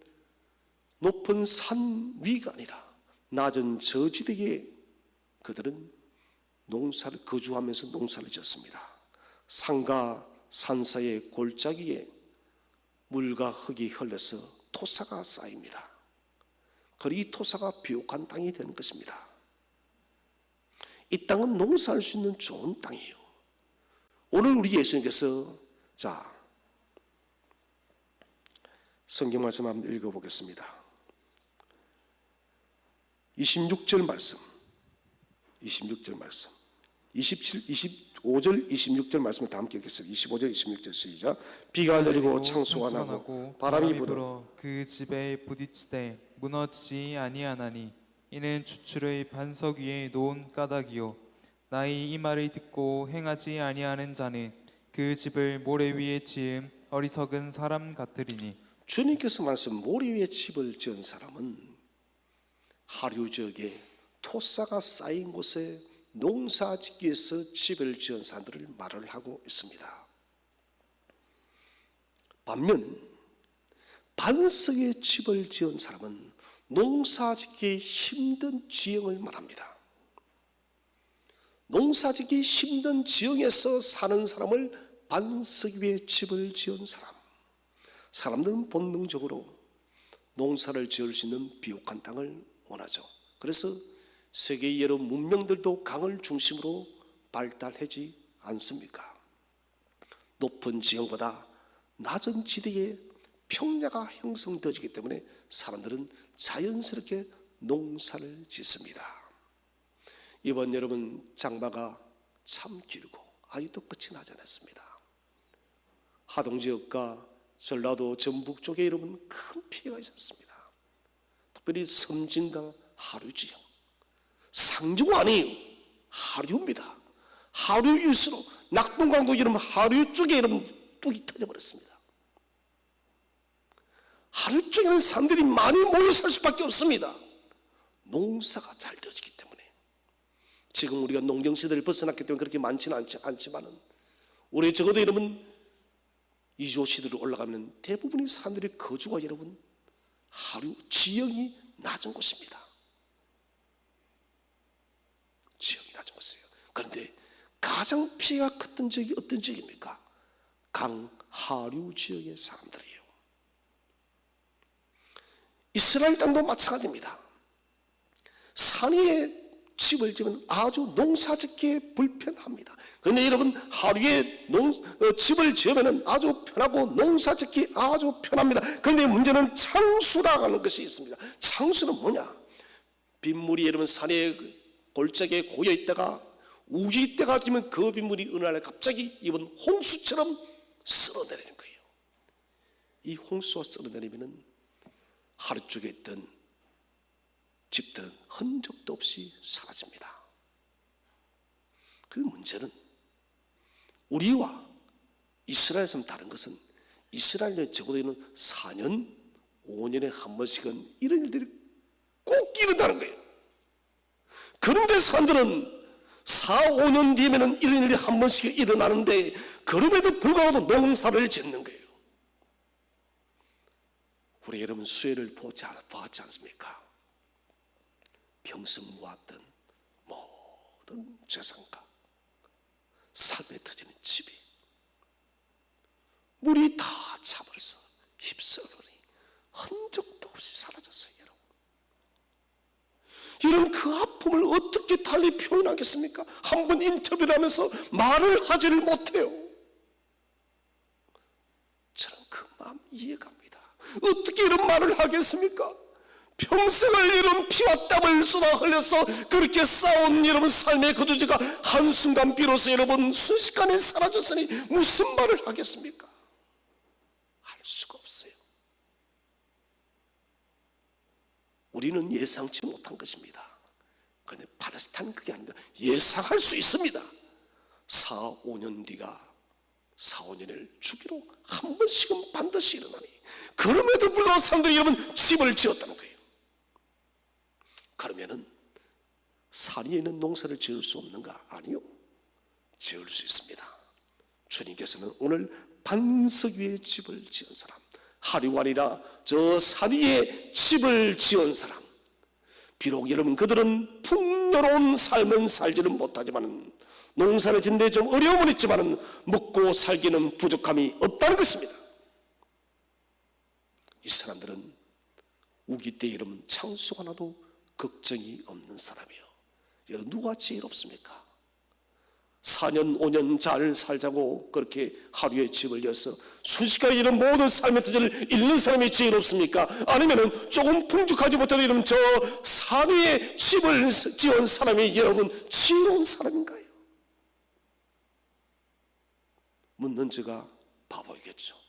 높은 산 위가 아니라 낮은 저지대에 그들은 거주하면서 농사를 지었습니다. 산과 산 사이의 골짜기에 물과 흙이 흘러서 토사가 쌓입니다. 그리고 이 토사가 비옥한 땅이 되는 것입니다. 이 땅은 농사할 수 있는 좋은 땅이에요. 오늘 우리 예수님께서 성경 말씀 한번 읽어보겠습니다. 26절 말씀, 25절, 26절 말씀을 다 함께 읽겠습니다. 25절, 26절 시작. 비가 내리고 창수가 나고 바람이 불어 그 집에 부딪히되 무너지지 아니하나니 이는 주출의 반석 위에 놓은 까닭이요 나의 이 말을 듣고 행하지 아니하는 자는 그 집을 모래 위에 지은 어리석은 사람 같으리니. 주님께서 말씀, 모래 위에 집을 지은 사람은 하류 지역에 토사가 쌓인 곳에 농사 짓기 위해서 집을 지은 사람들을 말을 하고 있습니다. 반면 반석에 집을 지은 사람은 농사 짓기 힘든 지형을 말합니다. 농사 짓기 힘든 지형에서 사는 사람을 반석 위에 집을 지은 사람들은 본능적으로 농사를 지을 수 있는 비옥한 땅을 원하죠. 그래서 세계의 여러 문명들도 강을 중심으로 발달하지 않습니까? 높은 지형보다 낮은 지대에 평야가 형성되어지기 때문에 사람들은 자연스럽게 농사를 짓습니다. 이번 여러분 장마가 참 길고 아직도 끝이 나지 않았습니다. 하동지역과 전라도 전북 쪽에 여러분 큰 피해가 있었습니다. 특별히 섬진강 하류지역, 상주가 아니에요. 하류입니다. 하류일수록 낙동강도 여러분 하류 쪽에 여러분 뚝이 터져버렸습니다. 하류 쪽에는 사람들이 많이 모여 살 수밖에 없습니다. 농사가 잘 되어지기 때문에. 지금 우리가 농경시대를 벗어났기 때문에 그렇게 많지는 않지만은 우리 적어도 여러분 이조 시대로 올라가면 대부분의 사람들의 거주가 여러분 하류 지형이 낮은 곳입니다. 지형이 낮은 곳이에요. 그런데 가장 피해가 컸던 지역이 어떤 지역입니까? 강 하류 지역의 사람들이에요. 이스라엘 땅도 마찬가지입니다. 산 위에 집을 지으면 아주 농사짓기에 불편합니다. 그런데 여러분 하류에 집을 지으면 아주 편하고 농사짓기 아주 편합니다. 그런데 문제는 창수라고 하는 것이 있습니다. 창수는 뭐냐? 빗물이 여러분 산의 골짜기에 고여 있다가 우기 때가 되면 그 빗물이 어느 날 갑자기 이번 홍수처럼 쓸어내리는 거예요. 이 홍수가 쓸어내리면 하루 쪽에 있던 집들은 흔적도 없이 사라집니다. 그 문제는 우리와 이스라엘에서 다른 것은 이스라엘에 적어도 4년, 5년에 한 번씩은 이런 일들이 꼭 일어나는 거예요. 그런데 사람들은 4, 5년 뒤에는 이런 일이 한 번씩 일어나는데 그럼에도 불구하고 농사를 짓는 거예요. 우리 여러분 수혜를 보았지 않습니까? 평생 모았던 모든 재산과 삶에 터지는 집이 물이 다 차버려서 휩쓸어버리니 흔적도 없이 사라졌어요. 이런 그 아픔을 어떻게 달리 표현하겠습니까? 한번 인터뷰를 하면서 말을 하지를 못해요. 저는 그 마음 이해갑니다. 어떻게 이런 말을 하겠습니까? 평생을 이런 피와 땀을 쏟아 흘려서 그렇게 싸운 여러분 삶의 거두지가 한순간 비로소 여러분 순식간에 사라졌으니 무슨 말을 하겠습니까? 할 수가 없어요. 우리는 예상치 못한 것입니다. 그런데 팔레스타인은 그게 아닙니다. 예상할 수 있습니다. 4, 5년 뒤가 4, 5년을 주기로 한 번씩은 반드시 일어나니 그럼에도 불구하고 사람들이 여러분 집을 지었다는 거예요. 그러면은 산 위에 있는 농사를 지을 수 없는가? 아니요, 지을 수 있습니다. 주님께서는 오늘 반석 위에 집을 지은 사람, 하루가 아니라 저 산 위에 집을 지은 사람, 비록 여러분 그들은 풍요로운 삶은 살지는 못하지만 농사를 짓는데 좀 어려움은 있지만 먹고 살기는 부족함이 없다는 것입니다. 이 사람들은 우기 때 여러분 창수가 나도 걱정이 없는 사람이에요. 여러분 누가 제일 없습니까? 4년 5년 잘 살자고 그렇게 하루에 집을 지어서 순식간에 이런 모든 삶의 뜻을 잃는 사람이 제일 없습니까? 아니면 조금 풍족하지 못해도 이런 저 산 위에 집을 지은 사람이 여러분 지혜로운 사람인가요? 묻는 저가 바보이겠죠.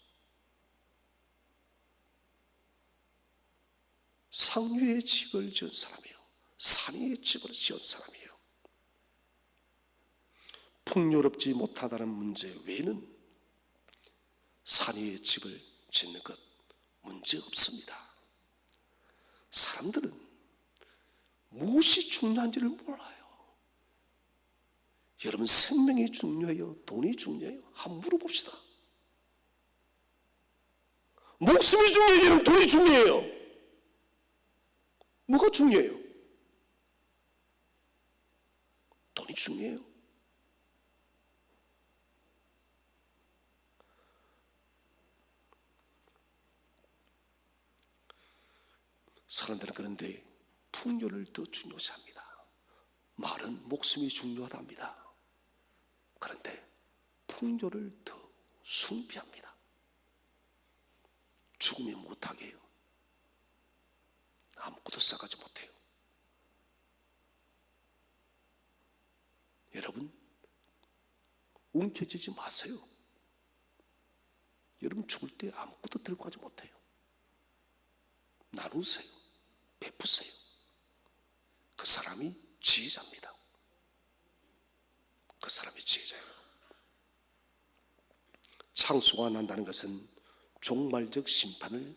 산 위에 집을 지은 사람이에요. 산 위에 집을 지은 사람이에요. 풍요롭지 못하다는 문제 외에는 산 위에 집을 짓는 것 문제 없습니다. 사람들은 무엇이 중요한지를 몰라요. 여러분 생명이 중요해요? 돈이 중요해요? 한번 물어봅시다. 목숨이 중요해요? 여러분 돈이 중요해요? 뭐가 중요해요? 돈이 중요해요. 사람들은 그런데 풍요를 더 중요시합니다. 말은 목숨이 중요하답니다. 그런데 풍요를 더 숭배합니다. 죽으면 못하게 해요. 아무것도 싸가지 못해요. 여러분 움켜쥐지 마세요. 여러분 죽을 때 아무것도 들고 가지 못해요. 나누세요. 베푸세요. 그 사람이 지혜자입니다. 그 사람이 지혜자예요. 창수가 난다는 것은 종말적 심판을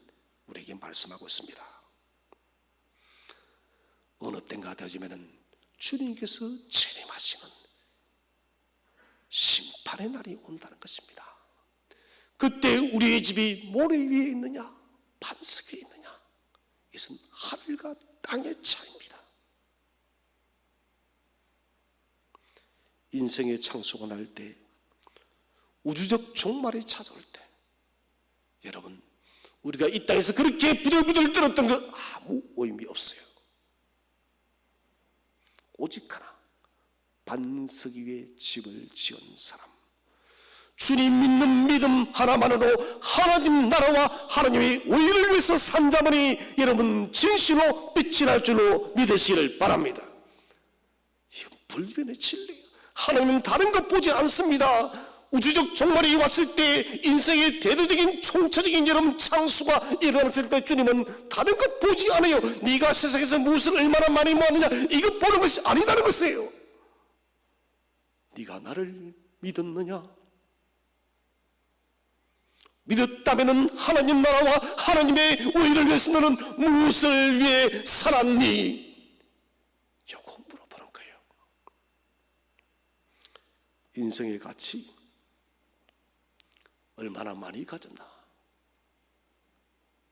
우리에게 말씀하고 있습니다. 어느 때인가 되어지면은 주님께서 재림하시는 심판의 날이 온다는 것입니다. 그때 우리의 집이 모래 위에 있느냐 반석 위에 있느냐, 이것은 하늘과 땅의 차이입니다. 인생의 창수가 날 때, 우주적 종말이 찾아올 때, 여러분 우리가 이 땅에서 그렇게 비들비들 떨었던 것 아무 의미 없어요. 오직 하나, 반석 위에 집을 지은 사람, 주님 믿는 믿음 하나만으로 하나님 나라와 하나님의 의를 위해서 산 자만이 여러분 진실로 빛이 날 줄로 믿으시기를 바랍니다. 이건 불변의 진리예요. 하나님은 다른 것 보지 않습니다. 우주적 종말이 왔을 때, 인생의 대대적인 총체적인 여러분 창수가 일어났을 때 주님은 다른 것 보지 않아요. 네가 세상에서 무엇을 얼마나 많이 모았느냐, 이거 보는 것이 아니다는 것이에요. 네가 나를 믿었느냐? 믿었다면 하나님 나라와 하나님의 의를 위해서 너는 무엇을 위해 살았니? 요거 물어보는 거예요. 인생의 가치 얼마나 많이 가졌나?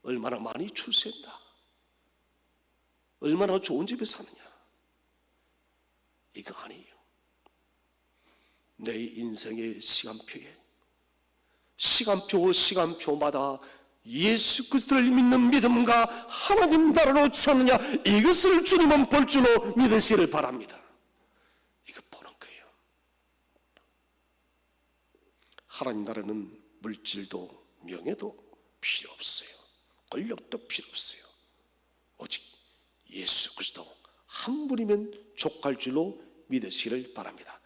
얼마나 많이 출세했나? 얼마나 좋은 집에 사느냐? 이거 아니에요. 내 인생의 시간표마다 예수 그리스도를 믿는 믿음과 하나님 나라로 취하느냐, 이것을 주님은 볼 줄로 믿으시기를 바랍니다. 이거 보는 거예요. 하나님 나라는 물질도 명예도 필요 없어요. 권력도 필요 없어요. 오직 예수 그리스도 한 분이면 족할 줄로 믿으시기를 바랍니다.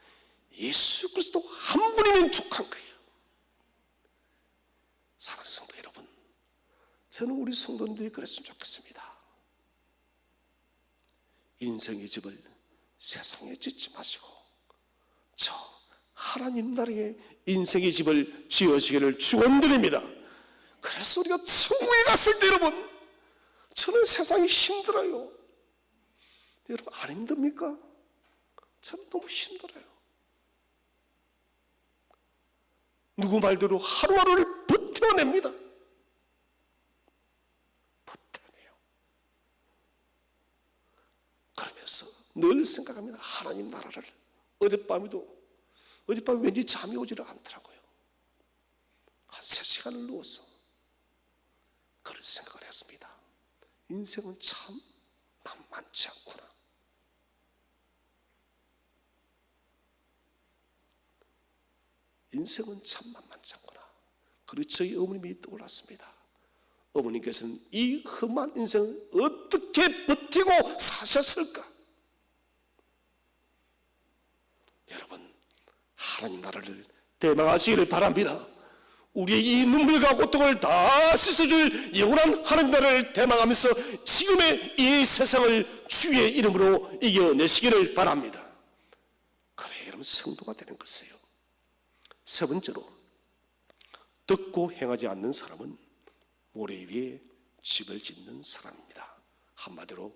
예수 그리스도 한 분이면 족한 거예요. 사랑하는 성도 여러분, 저는 우리 성도님들이 그랬으면 좋겠습니다. 인생의 집을 세상에 짓지 마시고 저 하나님 나라의 인생의 집을 지으시기를 축원드립니다. 그래서 우리가 천국에 갔을 때 여러분, 저는 세상이 힘들어요. 여러분 안 힘듭니까? 저는 너무 힘들어요. 누구 말대로 하루하루를 버텨냅니다. 버텨내요. 그러면서 늘 생각합니다. 하나님 나라를. 어젯밤에 왠지 잠이 오지를 않더라고요. 한 3시간을 누워서 그런 생각을 했습니다. 인생은 참 만만치 않구나. 인생은 참 만만치 않구나. 그리고 저희 어머님이 떠올랐습니다. 어머님께서는 이 험한 인생을 어떻게 버티고 사셨을까? 여러분, 하나님 나라를 대망하시기를 바랍니다. 우리의 이 눈물과 고통을 다 씻어줄 영원한 하나님 나라를 대망하면서 지금의 이 세상을 주의 이름으로 이겨내시기를 바랍니다. 그래, 여러분, 성도가 되는 것이에요. 세 번째로, 듣고 행하지 않는 사람은 모래 위에 집을 짓는 사람입니다. 한마디로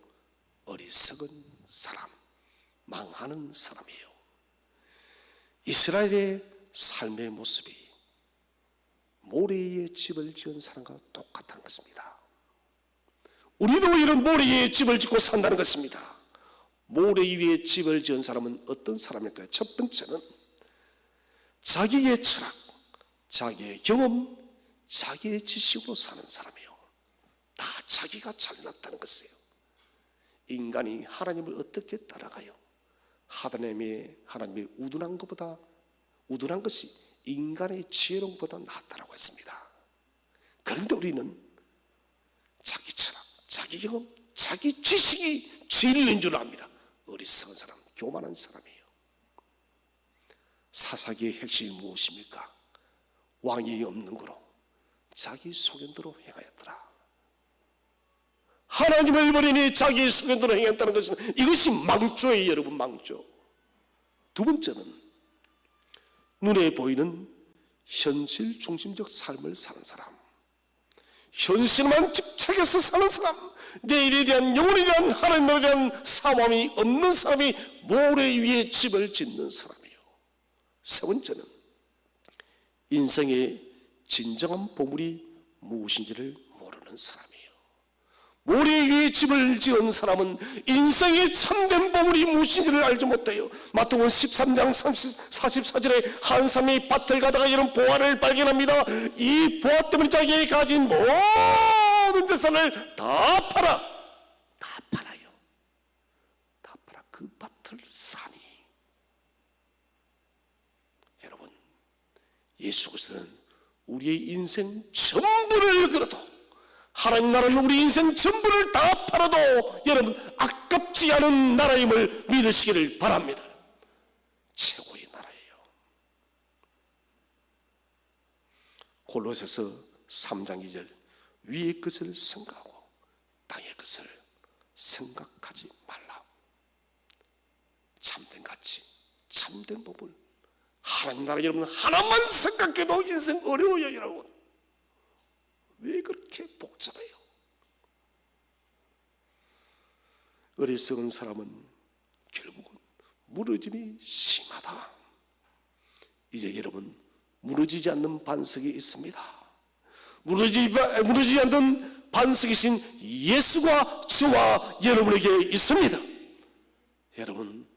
어리석은 사람, 망하는 사람이에요. 이스라엘의 삶의 모습이 모래 위에 집을 지은 사람과 똑같다는 것입니다. 우리도 이런 모래 위에 집을 짓고 산다는 것입니다. 모래 위에 집을 지은 사람은 어떤 사람일까요? 첫 번째는 자기의 철학, 자기의 경험, 자기의 지식으로 사는 사람이에요. 다 자기가 잘났다는 것이에요. 인간이 하나님을 어떻게 따라가요? 하나님의 우둔한 것이 인간의 지혜로움보다 낫다라고 했습니다. 그런데 우리는 자기 철학, 자기 경험, 자기 지식이 진리인 줄 압니다. 어리석은 사람, 교만한 사람이에요. 사사기의 핵심이 무엇입니까? 왕이 없는 거로 자기 소견대로 행하였더라. 하나님을 버리니 자기 소견대로 행했다는 것은 이것이 망조예요, 여러분, 망조. 두 번째는 눈에 보이는 현실 중심적 삶을 사는 사람, 현실만 집착해서 사는 사람, 내일에 대한, 영혼에 대한, 하나님에 대한 사모함이 없는 사람이 모래 위에 집을 짓는 사람이에요. 세 번째는 인생의 진정한 보물이 무엇인지를 모르는 사람이에요. 모래 위에 집을 지은 사람은 인생의 참된 보물이 무엇인지를 알지 못해요. 마태복음 13장 44절에 한 사람이 밭을 가다가 이런 보화를 발견합니다. 이 보화 때문에 자기가 가진 모든 재산을 다 팔아요. 다 팔아 그 밭을 사니. 여러분, 예수 그리스도는 우리의 인생 전부를 걸어도, 하나님 나라는 우리 인생 전부를 다 팔아도 여러분 아깝지 않은 나라임을 믿으시기를 바랍니다. 최고의 나라예요. 골로새서 3장 2절, 위의 것을 생각하고 땅의 것을 생각하지 말라. 참된 가치, 참된 법을, 하나님 나라, 여러분 하나만 생각해도 인생 어려워요. 여러분 왜 그렇게 복잡해요? 어리석은 사람은 결국은 무너짐이 심하다. 이제 여러분, 무너지지 않는 반석이 있습니다. 무너지지 않는 반석이신 예수가 저와 여러분에게 있습니다. 여러분,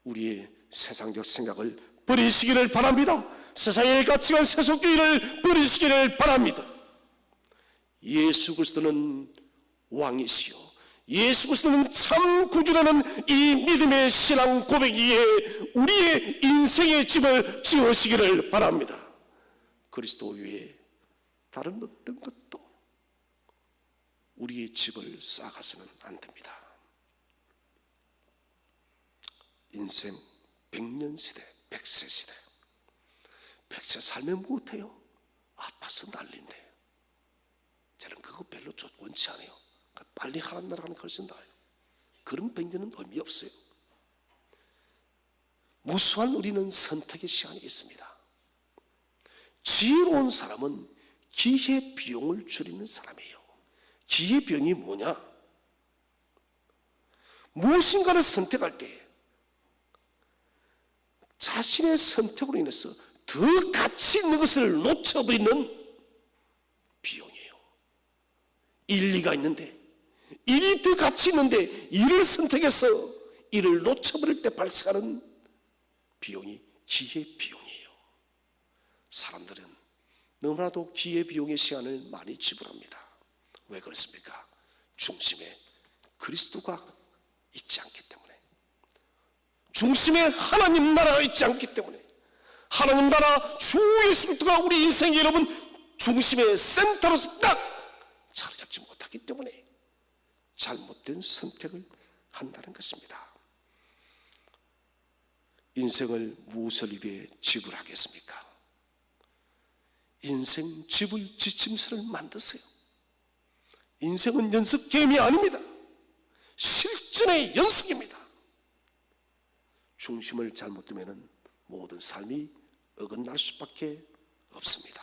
우리의 세상적 생각을 버리시기를 바랍니다. 세상의 가치관 세속주의를 버리시기를 바랍니다. 예수 그리스도는 왕이시요 예수 그리스도는 참 구주라는 이 믿음의 신앙 고백이에 우리의 인생의 집을 지으시기를 바랍니다. 그리스도 위에 다른 어떤 것도 우리의 집을 쌓아서는 안 됩니다. 인생 100년 시대, 100세 시대. 100세 살면 못해요. 아파서 난리인데. 저는 그거 별로 원치 않아요. 빨리 하나님 나라 가는 게 훨씬 나아요. 그런 100년은 의미 없어요. 무수한 우리는 선택의 시간이 있습니다. 지혜로운 사람은 기회 비용을 줄이는 사람이에요. 기회 비용이 뭐냐? 무엇인가를 선택할 때 자신의 선택으로 인해서 더 가치 있는 것을 놓쳐버리는 비용이에요. 일리가 있는데, 일이 더 가치 있는데 이를 선택해서 이를 놓쳐버릴 때 발생하는 비용이 기회 비용이에요. 사람들은 너무나도 기회 비용의 시간을 많이 지불합니다. 왜 그렇습니까? 중심에 그리스도가 있지 않기 때문에, 중심에 하나님 나라가 있지 않기 때문에, 하나님 나라 주 예수 그리스도가 우리 인생 여러분 중심의 센터로서 딱 자리 잡지 못하기 때문에 잘못된 선택을 한다는 것입니다. 인생을 무엇을 위해 지불하겠습니까? 인생 지불 지침서를 만드세요. 인생은 연습 게임이 아닙니다. 실전의 연습입니다. 중심을 잘못 두면 모든 삶이 어긋날 수밖에 없습니다.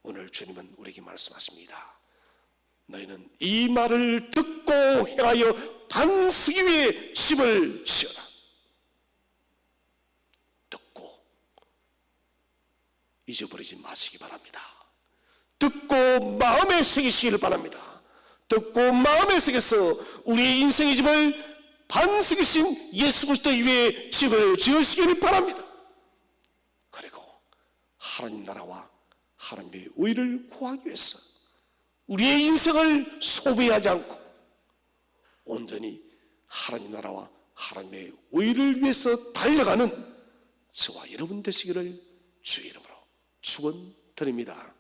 오늘 주님은 우리에게 말씀하십니다. 너희는 이 말을 듣고 행하여 반석이 위에 집을 지어라. 듣고 잊어버리지 마시기 바랍니다. 듣고 마음에 새기시기를 바랍니다. 듣고 마음에 새겨서 우리의 인생의 집을 반석이신 예수 그리스도 위에 집을 지으시기를 바랍니다. 그리고 하나님 나라와 하나님의 의를 구하기 위해서 우리의 인생을 소비하지 않고 온전히 하나님 나라와 하나님의 의를 위해서 달려가는 저와 여러분 되시기를 주의 이름으로 축원드립니다.